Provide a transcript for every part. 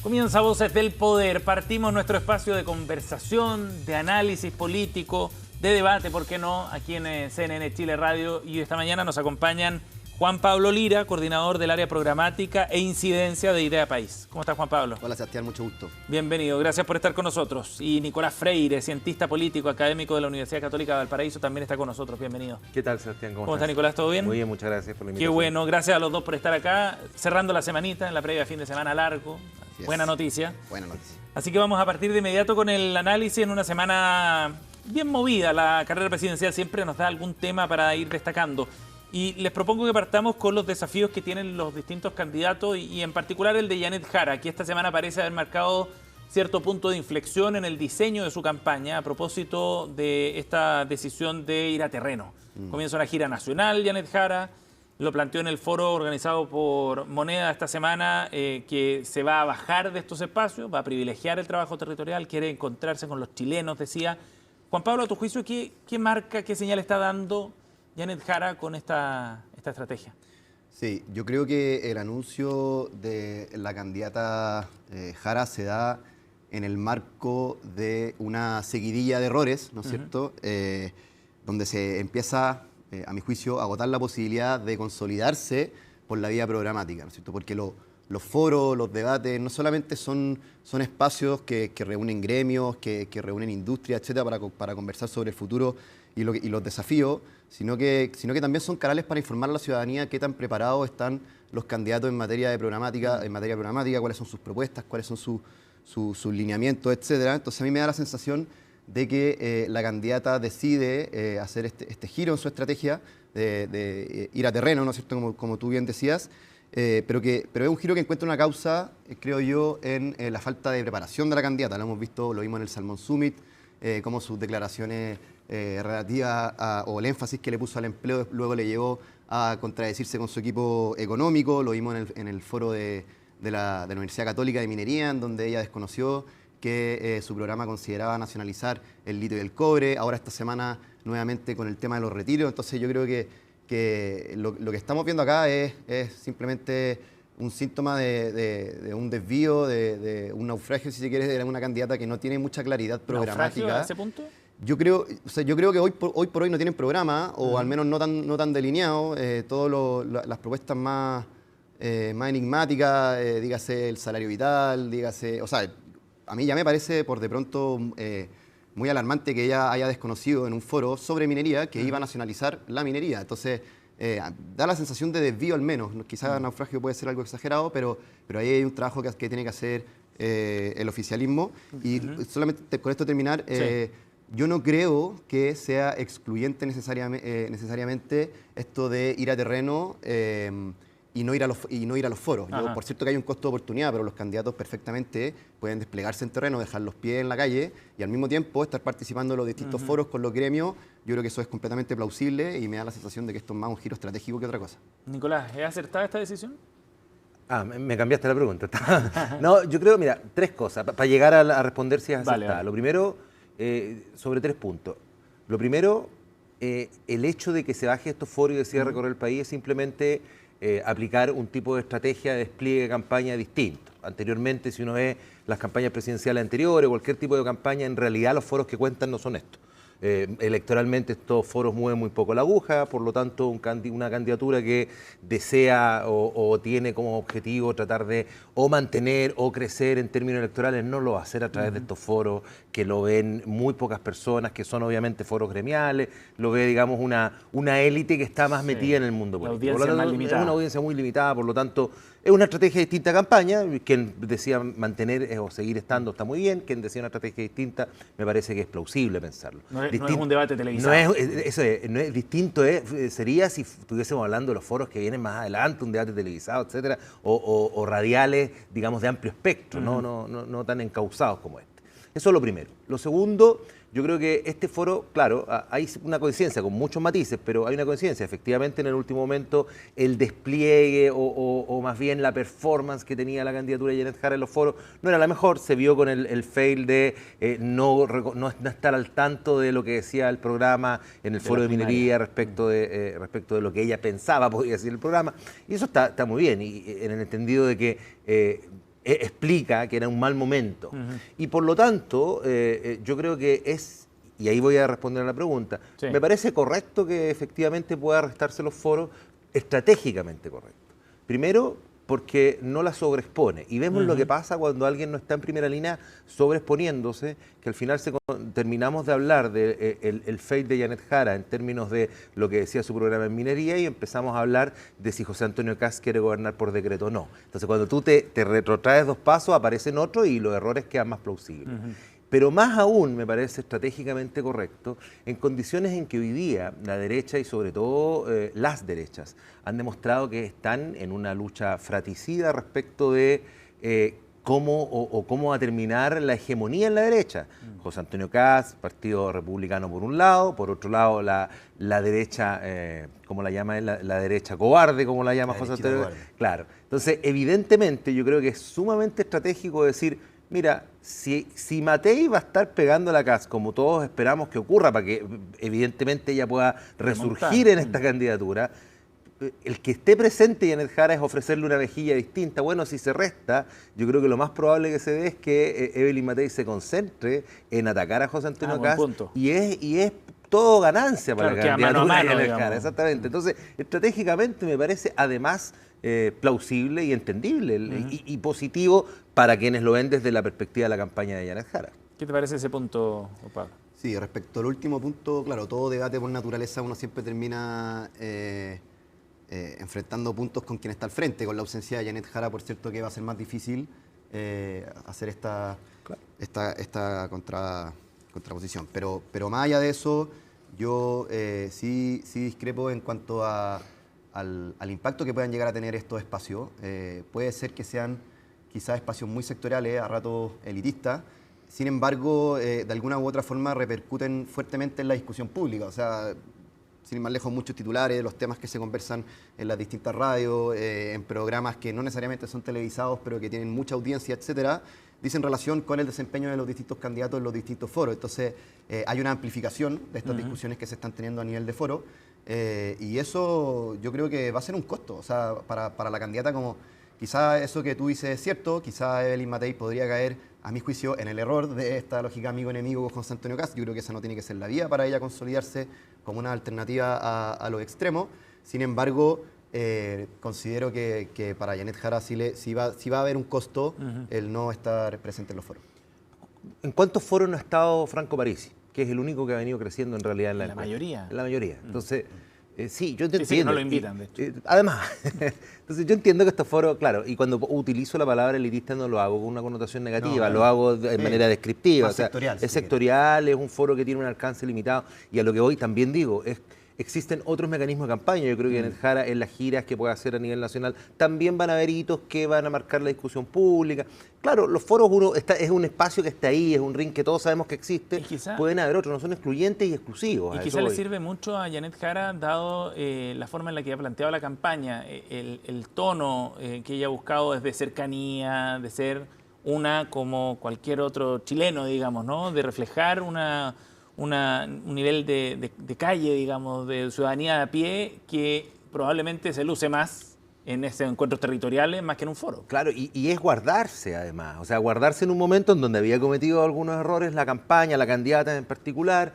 Comienza Voces del Poder. Partimos nuestro espacio de conversación, de análisis político, de debate, ¿por qué no?, aquí en CNN Chile Radio. Y esta mañana nos acompañan Juan Pablo Lira, coordinador del área programática e incidencia de Idea País. ¿Cómo estás, Juan Pablo? Hola, Sebastián, mucho gusto. Bienvenido, gracias por estar con nosotros. Y Nicolás Freire, cientista político, académico de la Universidad Católica de Valparaíso, también está con nosotros. Bienvenido. ¿Qué tal, Sebastián? ¿Cómo está, Nicolás? ¿Todo bien? Muy bien, muchas gracias por la invitación. Qué bueno, gracias a los dos por estar acá, cerrando la semanita, en la previa fin de semana largo. Buena noticia. Buena noticia. Así que vamos a partir de inmediato con el análisis en una semana bien movida. La carrera presidencial siempre nos da algún tema para ir destacando. Y les propongo que partamos con los desafíos que tienen los distintos candidatos y en particular el de Janet Jara, que esta semana parece haber marcado cierto punto de inflexión en el diseño de su campaña a propósito de esta decisión de ir a terreno. Comienza una gira nacional, Janet Jara, lo planteó en el foro organizado por Moneda esta semana, que se va a bajar de estos espacios, va a privilegiar el trabajo territorial, quiere encontrarse con los chilenos, decía. Juan Pablo, a tu juicio, ¿qué marca, qué señal está dando Janet Jara con esta estrategia? Sí, yo creo que el anuncio de la candidata Jara se da en el marco de una seguidilla de errores, ¿no es cierto?, donde se empieza, a mi juicio, a agotar la posibilidad de consolidarse por la vía programática, ¿no es cierto?, porque los foros, los debates, no solamente son espacios que reúnen gremios, que reúnen industria, etcétera, para conversar sobre el futuro y los desafíos, sino que también son canales para informar a la ciudadanía qué tan preparados están los candidatos en materia programática, cuáles son sus propuestas, cuáles son sus lineamientos, etcétera. Entonces a mí me da la sensación de que la candidata decide hacer este giro en su estrategia de ir a terreno, ¿no es cierto?, como tú bien decías, pero es un giro que encuentra una causa, creo yo, en la falta de preparación de la candidata. Lo vimos en el Salmon Summit, cómo sus declaraciones relativas o el énfasis que le puso al empleo luego le llevó a contradecirse con su equipo económico. Lo vimos en el foro de la Universidad Católica de Minería, en donde ella desconoció que su programa consideraba nacionalizar el litio y el cobre. Ahora esta semana nuevamente con el tema de los retiros. Entonces yo creo que lo que estamos viendo acá es simplemente un síntoma de un desvío, de un naufragio, si se quiere, de una candidata que no tiene mucha claridad programática. ¿Naufragio a ese punto? Yo creo que hoy por hoy no tienen programa, o al menos no tan delineado. Las propuestas más enigmáticas, dígase el salario vital, dígase... O sea, a mí ya me parece por de pronto muy alarmante que ella haya desconocido en un foro sobre minería que iba a nacionalizar la minería. Entonces, da la sensación de desvío al menos. Quizás naufragio puede ser algo exagerado, pero ahí hay un trabajo que tiene que hacer el oficialismo. Y solamente con esto terminar, yo no creo que sea excluyente necesariamente esto de ir a terreno y no ir a los foros. Por cierto que hay un costo de oportunidad, pero los candidatos perfectamente pueden desplegarse en terreno, dejar los pies en la calle y al mismo tiempo estar participando en los distintos foros con los gremios. Yo creo que eso es completamente plausible y me da la sensación de que esto es más un giro estratégico que otra cosa. Nicolás, ¿es acertada esta decisión? Me cambiaste la pregunta. No, yo creo, mira, tres cosas para llegar a responder si es acertada. Vale. Lo primero, sobre 3 puntos. Lo primero, el hecho de que se baje estos foros y decida recorrer el país es simplemente aplicar un tipo de estrategia de despliegue de campaña distinto. Anteriormente, si uno ve las campañas presidenciales anteriores o cualquier tipo de campaña, en realidad los foros que cuentan no son estos. Electoralmente estos foros mueven muy poco la aguja, por lo tanto una candidatura que desea o tiene como objetivo tratar de o mantener o crecer en términos electorales no lo va a hacer a través de estos foros que lo ven muy pocas personas, que son obviamente foros gremiales, lo ve, digamos, una élite que está más metida en el mundo político. Por lo tanto, es una audiencia muy limitada, por lo tanto es una estrategia distinta a campaña. Quien decía mantener o seguir estando está muy bien, quien decía una estrategia distinta me parece que es plausible pensarlo. No es un debate televisado. No es distinto, sería si estuviésemos hablando de los foros que vienen más adelante, un debate televisado, etcétera, o radiales, digamos, de amplio espectro, no tan encausados como este. Eso es lo primero. Lo segundo, yo creo que este foro, claro, hay una coincidencia con muchos matices, pero hay una coincidencia. Efectivamente, en el último momento, el despliegue o más bien la performance que tenía la candidatura de Janet Jara en los foros no era la mejor. Se vio con el fail de no estar al tanto de lo que decía el programa en el foro de minería respecto de lo que ella pensaba podía decir el programa. Y eso está muy bien, y en el entendido de que explica que era un mal momento. Y por lo tanto, yo creo que y ahí voy a responder a la pregunta, me parece correcto que efectivamente pueda restarse los foros, estratégicamente correcto. Primero, porque no la sobreexpone. Y vemos lo que pasa cuando alguien no está en primera línea sobreexponiéndose, que al final terminamos de hablar del fail de Janet Jara en términos de lo que decía su programa en minería y empezamos a hablar de si José Antonio Kast quiere gobernar por decreto o no. Entonces cuando tú te retrotraes 2 pasos aparecen otros y los errores quedan más plausibles. Pero más aún me parece estratégicamente correcto en condiciones en que hoy día la derecha y sobre todo las derechas han demostrado que están en una lucha fratricida respecto de cómo va a terminar la hegemonía en la derecha. José Antonio Kast, Partido Republicano por un lado, por otro lado la derecha, ¿cómo la llama él? La derecha cobarde, como la llama José Antonio Kast. Claro. Entonces, evidentemente, yo creo que es sumamente estratégico decir, mira, si Matei va a estar pegando la Kast, como todos esperamos que ocurra, para que evidentemente ella pueda resurgir en esta candidatura, el que esté presente Janet Jara es ofrecerle una mejilla distinta. Bueno, si se resta, yo creo que lo más probable que se dé es que Evelyn Matei se concentre en atacar a José Antonio Kast y es todo ganancia para la candidatura de Janet Jara. Exactamente. Entonces, estratégicamente me parece además plausible y entendible y positivo para quienes lo ven desde la perspectiva de la campaña de Janet Jara. ¿Qué te parece ese punto, Pablo? Sí, respecto al último punto, claro, todo debate por naturaleza uno siempre termina enfrentando puntos con quien está al frente. Con la ausencia de Janet Jara, por cierto, que va a ser más difícil hacer esta contraposición. Pero más allá de eso, yo sí discrepo en cuanto al impacto que puedan llegar a tener estos espacios. Puede ser que sean quizás espacios muy sectoriales, a ratos elitistas. Sin embargo, de alguna u otra forma repercuten fuertemente en la discusión pública. O sea, sin ir más lejos, muchos titulares, los temas que se conversan en las distintas radios, en programas que no necesariamente son televisados, pero que tienen mucha audiencia, etcétera, dicen relación con el desempeño de los distintos candidatos en los distintos foros. Entonces, hay una amplificación de estas discusiones que se están teniendo a nivel de foro, y eso yo creo que va a ser un costo. O sea, para la candidata, como quizá eso que tú dices es cierto, quizá Evelyn Matei podría caer, a mi juicio, en el error de esta lógica amigo-enemigo con José Antonio Kast. Yo creo que esa no tiene que ser la vía para ella consolidarse como una alternativa a los extremos. Sin embargo, considero que para Janet Jara sí va a haber un costo el no estar presente en los foros. ¿En cuántos foros no ha estado Franco Parisi? Que es el único que ha venido creciendo en realidad en la mayoría. En la mayoría. Entonces, sí, yo entiendo. Sí, no lo invitan, de hecho. Además, entonces yo entiendo que estos foros, claro, y cuando utilizo la palabra elitista no lo hago con una connotación negativa, lo hago de manera descriptiva. O sea, sectorial, es sectorial, es un foro que tiene un alcance limitado. Y a lo que voy también digo, existen otros mecanismos de campaña. Yo creo que Janet Jara, en las giras que puede hacer a nivel nacional, también van a haber hitos que van a marcar la discusión pública. Claro, los foros es un espacio que está ahí, es un ring que todos sabemos que existe. Pueden haber otros, no son excluyentes y exclusivos. Y quizá le sirve mucho a Janet Jara, dado la forma en la que ha planteado la campaña, el tono que ella ha buscado es de cercanía, de ser una como cualquier otro chileno, digamos, ¿no? De reflejar un nivel de calle, digamos, de ciudadanía de a pie que probablemente se luce más en estos encuentros territoriales más que en un foro. Claro, y es guardarse además, o sea, guardarse en un momento en donde había cometido algunos errores la campaña, la candidata en particular,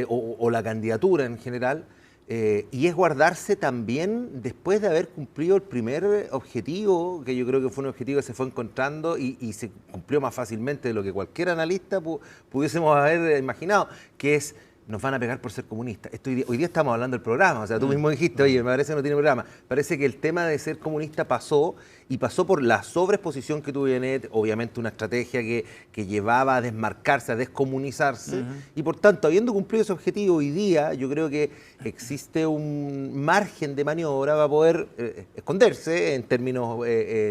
o la candidatura en general, y es guardarse también después de haber cumplido el primer objetivo, que yo creo que fue un objetivo que se fue encontrando y se cumplió más fácilmente de lo que cualquier analista pudiésemos haber imaginado, que es: nos van a pegar por ser comunistas. Hoy día estamos hablando del programa, o sea, tú mismo dijiste, oye, me parece que no tiene programa. Parece que el tema de ser comunista pasó por la sobreexposición que tuvo Janet, obviamente una estrategia que llevaba a desmarcarse, a descomunizarse, y por tanto, habiendo cumplido ese objetivo hoy día, yo creo que existe un margen de maniobra para poder esconderse en términos,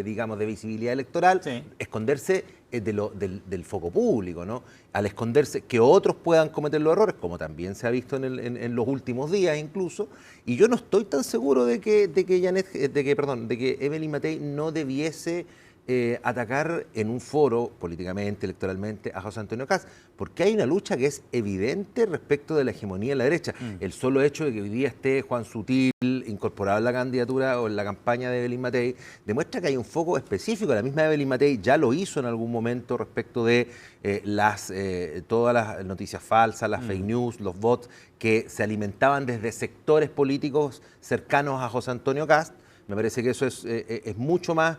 digamos, de visibilidad electoral, esconderse del foco público, ¿no? Al esconderse, que otros puedan cometer los errores, como también se ha visto en los últimos días incluso, y yo no estoy tan seguro de que Evelyn Matei no debiese atacar en un foro, políticamente, electoralmente, a José Antonio Kast, porque hay una lucha que es evidente respecto de la hegemonía de la derecha. El solo hecho de que hoy día esté Juan Sutil incorporado en la candidatura o en la campaña de Evelyn Matei, demuestra que hay un foco específico. La misma Evelyn Matei ya lo hizo en algún momento respecto de todas las noticias falsas, las fake news, los bots, que se alimentaban desde sectores políticos cercanos a José Antonio Kast. Me parece que eso es mucho más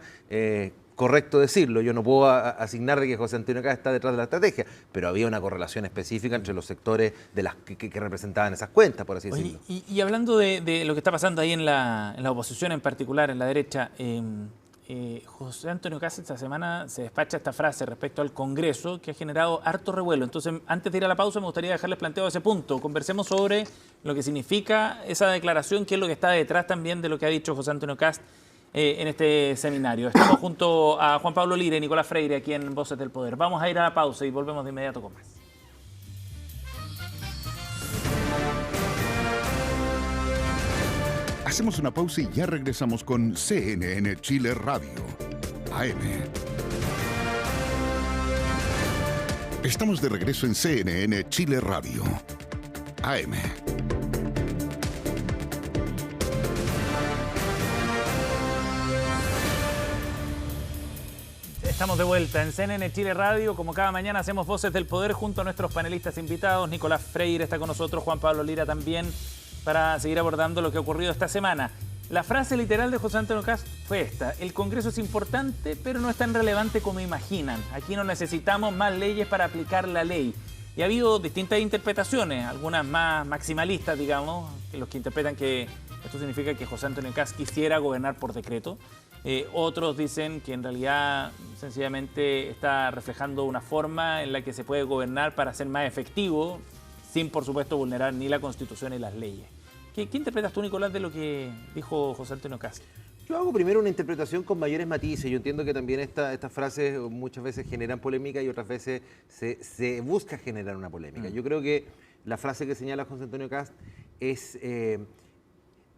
correcto decirlo. Yo no puedo asignar que José Antonio Kast está detrás de la estrategia, pero había una correlación específica entre los sectores de las que representaban esas cuentas, por así decirlo. Y hablando de lo que está pasando ahí en la oposición en particular, en la derecha, José Antonio Kast esta semana se despacha esta frase respecto al Congreso que ha generado harto revuelo. Entonces, antes de ir a la pausa, me gustaría dejarles planteado ese punto. Conversemos sobre lo que significa esa declaración, qué es lo que está detrás también de lo que ha dicho José Antonio Kast en este seminario. Estamos junto a Juan Pablo Lira y Nicolás Freire aquí en Voces del Poder. Vamos a ir a la pausa y volvemos de inmediato con más. Hacemos una pausa y ya regresamos con CNN Chile Radio, AM. Estamos de regreso en CNN Chile Radio, AM. Estamos de vuelta en CNN Chile Radio. Como cada mañana hacemos Voces del Poder junto a nuestros panelistas invitados. Nicolás Freire está con nosotros, Juan Pablo Lira también, para seguir abordando lo que ha ocurrido esta semana. La frase literal de José Antonio Kast fue esta: el Congreso es importante, pero no es tan relevante como imaginan. Aquí no necesitamos más leyes para aplicar la ley. Y ha habido distintas interpretaciones, algunas más maximalistas, digamos, que los que interpretan que esto significa que José Antonio Kast quisiera gobernar por decreto. Otros dicen que en realidad sencillamente está reflejando una forma en la que se puede gobernar para ser más efectivo, sin por supuesto vulnerar ni la Constitución ni las leyes. ¿Qué interpretas tú, Nicolás, de lo que dijo José Antonio Kast? Yo hago primero una interpretación con mayores matices. Yo entiendo que también estas frases muchas veces generan polémica y otras veces se busca generar una polémica. Yo creo que la frase que señala José Antonio Kast es...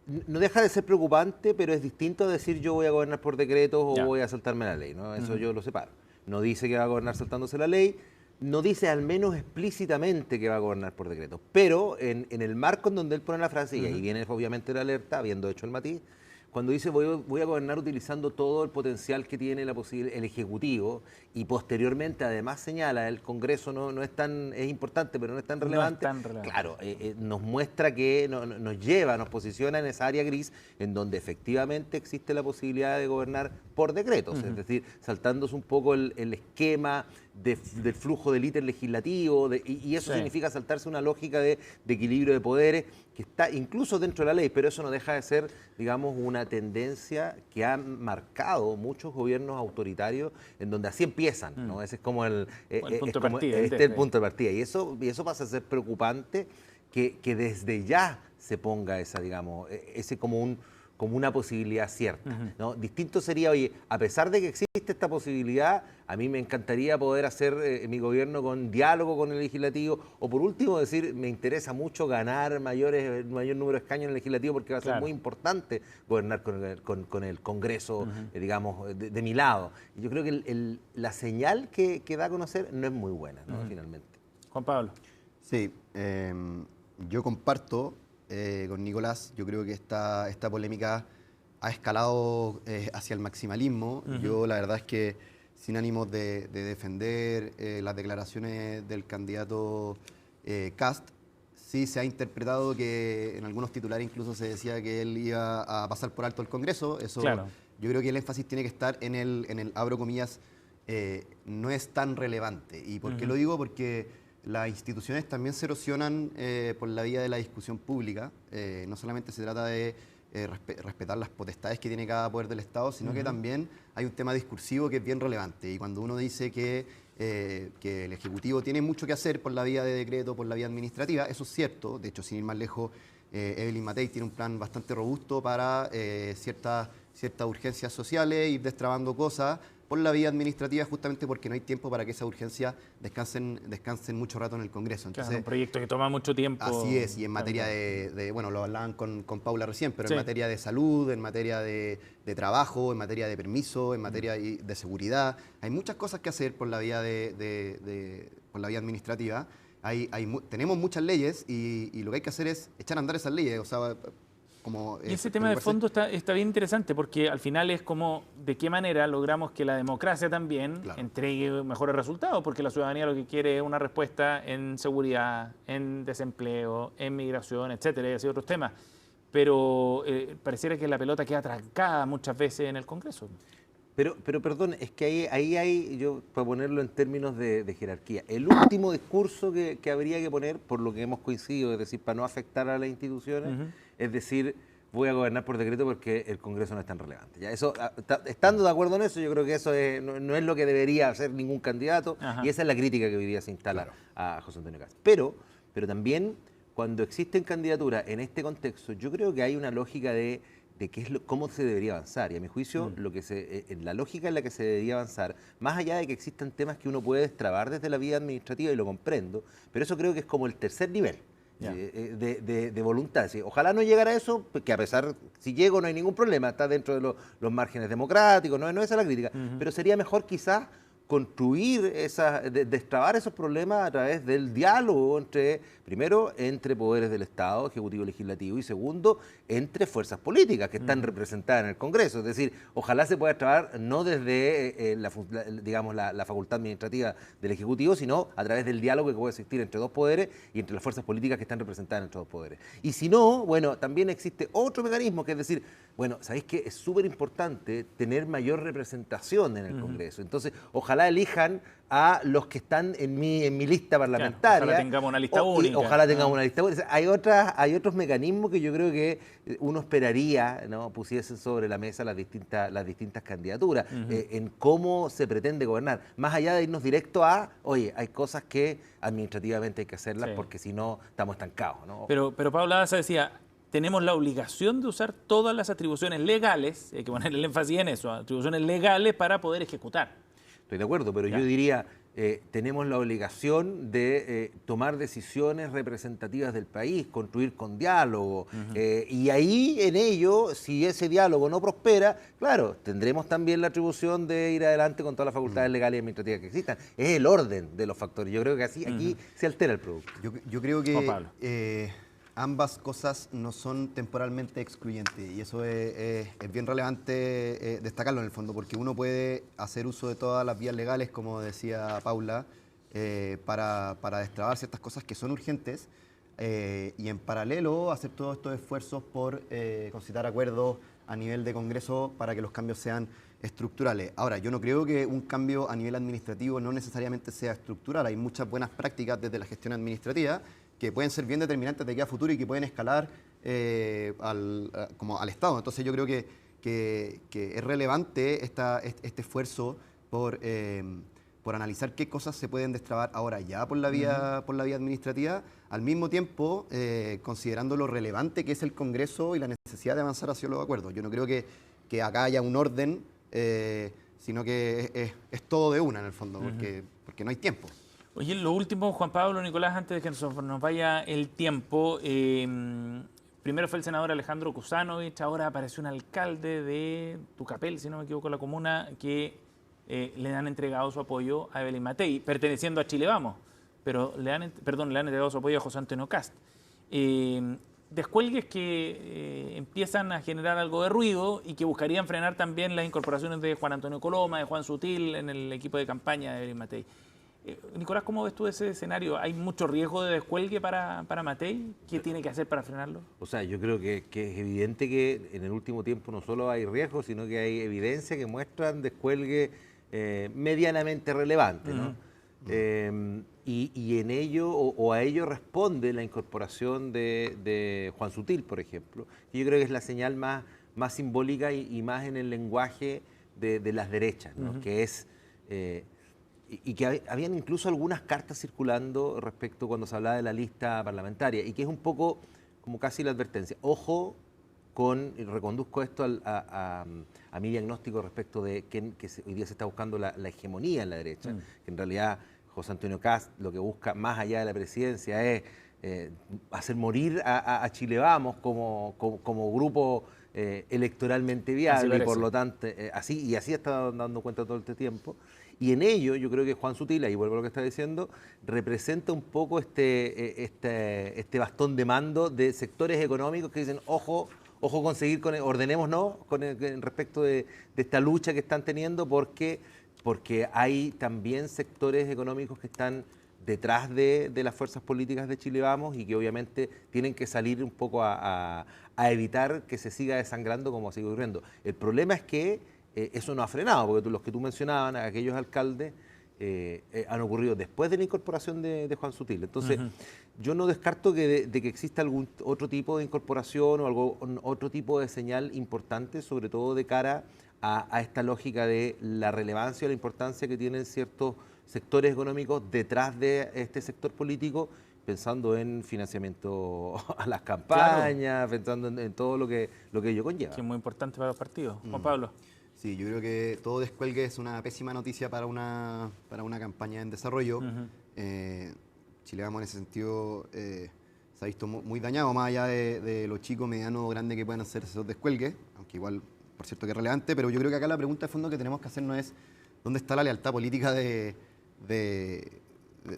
no deja de ser preocupante, pero es distinto a decir yo voy a gobernar por decretos o voy a saltarme la ley, ¿no? Eso yo lo separo. No dice que va a gobernar saltándose la ley, no dice al menos explícitamente que va a gobernar por decretos, pero en el marco en donde él pone la frase, y ahí viene obviamente la alerta, habiendo hecho el matiz, cuando dice voy a gobernar utilizando todo el potencial que tiene el Ejecutivo, y posteriormente además señala el Congreso no es tan, es importante, pero no es tan relevante. Claro, nos muestra que nos lleva, nos posiciona en esa área gris en donde efectivamente existe la posibilidad de gobernar por decretos, es decir, saltándose un poco el esquema del flujo del íter legislativo, y eso significa saltarse una lógica de equilibrio de poderes que está incluso dentro de la ley, pero eso no deja de ser, digamos, una tendencia que han marcado muchos gobiernos autoritarios en donde así empiezan, ¿no? Ese es como el punto de partida. El punto de partida. Y eso pasa a ser preocupante que desde ya se ponga esa, digamos, ese como una posibilidad cierta, ¿no? Distinto sería, oye, a pesar de que existe esta posibilidad, a mí me encantaría poder hacer mi gobierno con diálogo con el legislativo, o por último decir, me interesa mucho ganar mayor número de escaños en el legislativo porque va a ser muy importante gobernar con el Congreso, digamos, de mi lado. Y yo creo que la señal que da a conocer no es muy buena, ¿no? Finalmente. Juan Pablo. Sí, yo comparto con Nicolás. Yo creo que esta polémica ha escalado hacia el maximalismo. Yo la verdad es que, sin ánimos de defender las declaraciones del candidato Kast, sí se ha interpretado que en algunos titulares incluso se decía que él iba a pasar por alto el Congreso. Eso, claro. Yo creo que el énfasis tiene que estar en el abro comillas, no es tan relevante. ¿Y por qué lo digo? Porque las instituciones también se erosionan por la vía de la discusión pública. No solamente se trata de respetar las potestades que tiene cada poder del Estado, sino que también hay un tema discursivo que es bien relevante. Y cuando uno dice que el Ejecutivo tiene mucho que hacer por la vía de decreto, por la vía administrativa, eso es cierto. De hecho, sin ir más lejos, Evelyn Matei tiene un plan bastante robusto para ciertas urgencias sociales, ir destrabando cosas, por la vía administrativa, justamente porque no hay tiempo para que esas urgencias descansen mucho rato en el Congreso. Entonces, claro, un proyecto que toma mucho tiempo. Así es, y en materia bueno, lo hablaban con Paula recién, pero en materia de salud, en materia de trabajo, en materia de permiso, en materia de seguridad, hay muchas cosas que hacer por la vía por la vía administrativa. Tenemos muchas leyes y lo que hay que hacer es echar a andar esas leyes, o sea, y ese tema de fondo está bien interesante, porque al final es como de qué manera logramos que la democracia también entregue mejores resultados, porque la ciudadanía lo que quiere es una respuesta en seguridad, en desempleo, en migración, etcétera, y así otros temas. Pero pareciera que la pelota queda trancada muchas veces en el Congreso. Pero perdón, es que ahí hay, yo para ponerlo en términos de jerarquía, el último discurso que habría que poner, por lo que hemos coincidido, es decir, para no afectar a las instituciones, es decir, voy a gobernar por decreto porque el Congreso no es tan relevante. Ya, eso, estando de acuerdo en eso, yo creo que eso no es lo que debería hacer ningún candidato, y esa es la crítica que hoy día se instala a José Antonio Kast. Pero también, cuando existen candidaturas en este contexto, yo creo que hay una lógica de cómo se debería avanzar. Y a mi juicio, la lógica en la que se debería avanzar, más allá de que existan temas que uno puede destrabar desde la vía administrativa, y lo comprendo, pero eso creo que es como el tercer nivel de voluntad. Sí, ojalá no llegara a eso, que a pesar, si llego no hay ningún problema, está dentro de los márgenes democráticos, no es esa la crítica, pero sería mejor quizás construir destrabar esos problemas a través del diálogo primero, entre poderes del Estado, Ejecutivo y Legislativo, y segundo, entre fuerzas políticas que están representadas en el Congreso. Es decir, ojalá se pueda destrabar no desde la facultad administrativa del Ejecutivo, sino a través del diálogo que puede existir entre dos poderes y entre las fuerzas políticas que están representadas entre dos poderes. Y si no, bueno, también existe otro mecanismo, que es decir, bueno, ¿sabéis qué? Es súper importante tener mayor representación en el Congreso. Entonces, ojalá elijan a los que están en mi lista parlamentaria. Ojalá tengamos una lista única. Ojalá tengamos una lista única. Hay otros mecanismos que yo creo que uno esperaría, ¿no?, pusiesen sobre la mesa las distintas candidaturas, en cómo se pretende gobernar. Más allá de irnos directo a, oye, hay cosas que administrativamente hay que hacerlas porque si no estamos estancados, ¿no? Pero Paula Daza decía, tenemos la obligación de usar todas las atribuciones legales, hay que poner el énfasis en eso, atribuciones legales para poder ejecutar. Estoy de acuerdo, pero yo diría, tenemos la obligación de tomar decisiones representativas del país, construir con diálogo, y ahí en ello, si ese diálogo no prospera, claro, tendremos también la atribución de ir adelante con todas las facultades legales y administrativas que existan. Es el orden de los factores. Yo creo que así aquí se altera el producto. Yo creo que ambas cosas no son temporalmente excluyentes, y eso es bien relevante destacarlo en el fondo, porque uno puede hacer uso de todas las vías legales, como decía Paula, para destrabar ciertas cosas que son urgentes, y en paralelo hacer todos estos esfuerzos por concitar acuerdos a nivel de Congreso para que los cambios sean estructurales. Ahora, yo no creo que un cambio a nivel administrativo no necesariamente sea estructural. Hay muchas buenas prácticas desde la gestión administrativa que pueden ser bien determinantes de aquí a futuro y que pueden escalar como al Estado. Entonces yo creo que es relevante este esfuerzo por analizar qué cosas se pueden destrabar ahora ya por la vía administrativa, al mismo tiempo considerando lo relevante que es el Congreso y la necesidad de avanzar hacia los acuerdos. Yo no creo que acá haya un orden, sino que es todo de una en el fondo, porque no hay tiempo. Oye, lo último, Juan Pablo, Nicolás, antes de que nos vaya el tiempo, primero fue el senador Alejandro Kuzanovich, ahora apareció un alcalde de Tucapel, si no me equivoco, la comuna, que le han entregado su apoyo a Evelyn Matei, perteneciendo a Chile Vamos, pero le han entregado su apoyo a José Antonio Kast. Descuelgues que empiezan a generar algo de ruido y que buscarían frenar también las incorporaciones de Juan Antonio Coloma, de Juan Sutil en el equipo de campaña de Evelyn Matei. Nicolás, ¿cómo ves tú ese escenario? ¿Hay mucho riesgo de descuelgue para Matei? ¿Qué tiene que hacer para frenarlo? O sea, yo creo que es evidente que en el último tiempo no solo hay riesgo, sino que hay evidencia que muestran descuelgue medianamente relevante, ¿no? Y en ello, o a ello responde la incorporación de Juan Sutil, por ejemplo, que yo creo que es la señal más simbólica y más en el lenguaje de las derechas, ¿no? Que es... y que habían incluso algunas cartas circulando respecto cuando se hablaba de la lista parlamentaria, y que es un poco como casi la advertencia. Ojo y reconduzco esto a mi diagnóstico respecto de que hoy día se está buscando la hegemonía en la derecha, que en realidad José Antonio Kast lo que busca más allá de la presidencia es hacer morir a Chile Vamos como grupo electoralmente viable, y por lo tanto, así está dando cuenta todo este tiempo. Y en ello yo creo que Juan Sutila, y vuelvo a lo que está diciendo, representa un poco este bastón de mando de sectores económicos que dicen, ojo con seguir, ordenémonos respecto de esta lucha que están teniendo, porque hay también sectores económicos que están detrás de las fuerzas políticas de Chile Vamos y que obviamente tienen que salir un poco a evitar que se siga desangrando como sigue ocurriendo. El problema es que eso no ha frenado, porque los que tú mencionabas, aquellos alcaldes, han ocurrido después de la incorporación de Juan Sutil. Entonces, yo no descarto de que exista algún otro tipo de incorporación o otro tipo de señal importante, sobre todo de cara a esta lógica de la relevancia o la importancia que tienen ciertos sectores económicos detrás de este sector político, pensando en financiamiento a las campañas, pensando en todo lo que ello conlleva. Que es muy importante para los partidos. Juan Pablo. Sí, yo creo que todo descuelgue es una pésima noticia para una campaña en desarrollo. Chile Vamos en ese sentido se ha visto muy dañado, más allá de lo chico, mediano o grande que puedan hacer esos descuelgues, aunque igual, por cierto, que es relevante, pero yo creo que acá la pregunta de fondo que tenemos que hacernos es ¿dónde está la lealtad política de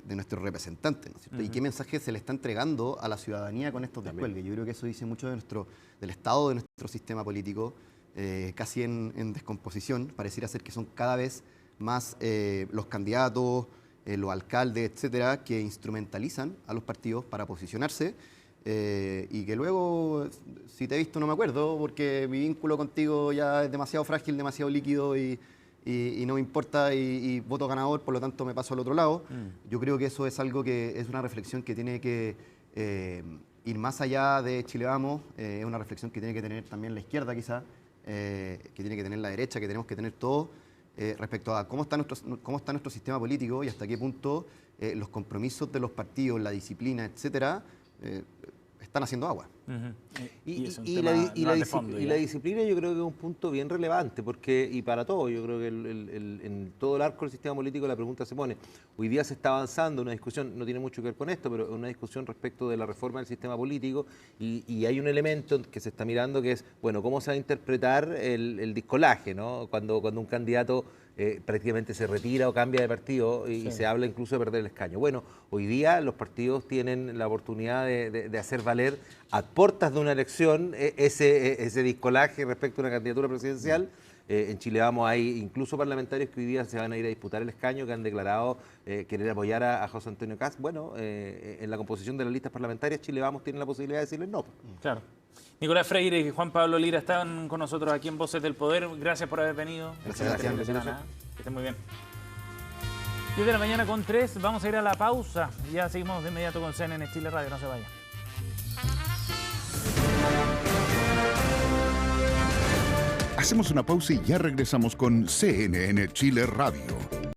nuestros representantes, ¿no es cierto? ¿Y qué mensaje se le está entregando a la ciudadanía con estos descuelgues? Yo creo que eso dice mucho del estado de nuestro sistema político, casi en descomposición. Pareciera ser que son cada vez más los candidatos, los alcaldes, etcétera, que instrumentalizan a los partidos para posicionarse y que luego, si te he visto no me acuerdo, porque mi vínculo contigo ya es demasiado frágil, demasiado líquido y no me importa y voto ganador, por lo tanto me paso al otro lado. Yo creo que eso es algo que es una reflexión que tiene que ir más allá de Chile Vamos, es una reflexión que tiene que tener también la izquierda quizá, que tiene que tener la derecha, que tenemos que tener todos, respecto a cómo está nuestro sistema político y hasta qué punto los compromisos de los partidos, la disciplina, etcétera, están haciendo agua. Y la disciplina yo creo que es un punto bien relevante, y para todo, yo creo que en todo el arco del sistema político la pregunta se pone. Hoy día se está avanzando una discusión, no tiene mucho que ver con esto, pero una discusión respecto de la reforma del sistema político y hay un elemento que se está mirando que es, bueno, cómo se va a interpretar el discolaje, ¿no? Cuando un candidato prácticamente se retira o cambia de partido y se habla incluso de perder el escaño. Bueno, hoy día los partidos tienen la oportunidad de hacer valer a puertas de una elección ese discolaje respecto a una candidatura presidencial. En Chile Vamos hay incluso parlamentarios que hoy día se van a ir a disputar el escaño, que han declarado querer apoyar a José Antonio Kast. Bueno, en la composición de las listas parlamentarias Chile Vamos tiene la posibilidad de decirles no. Claro. Nicolás Freire y Juan Pablo Lira estaban con nosotros aquí en Voces del Poder. Gracias por haber venido. Gracias. Que estén muy bien. 10 de la mañana con 3. Vamos a ir a la pausa. Ya seguimos de inmediato con CNN Chile Radio. No se vayan. Hacemos una pausa y ya regresamos con CNN Chile Radio.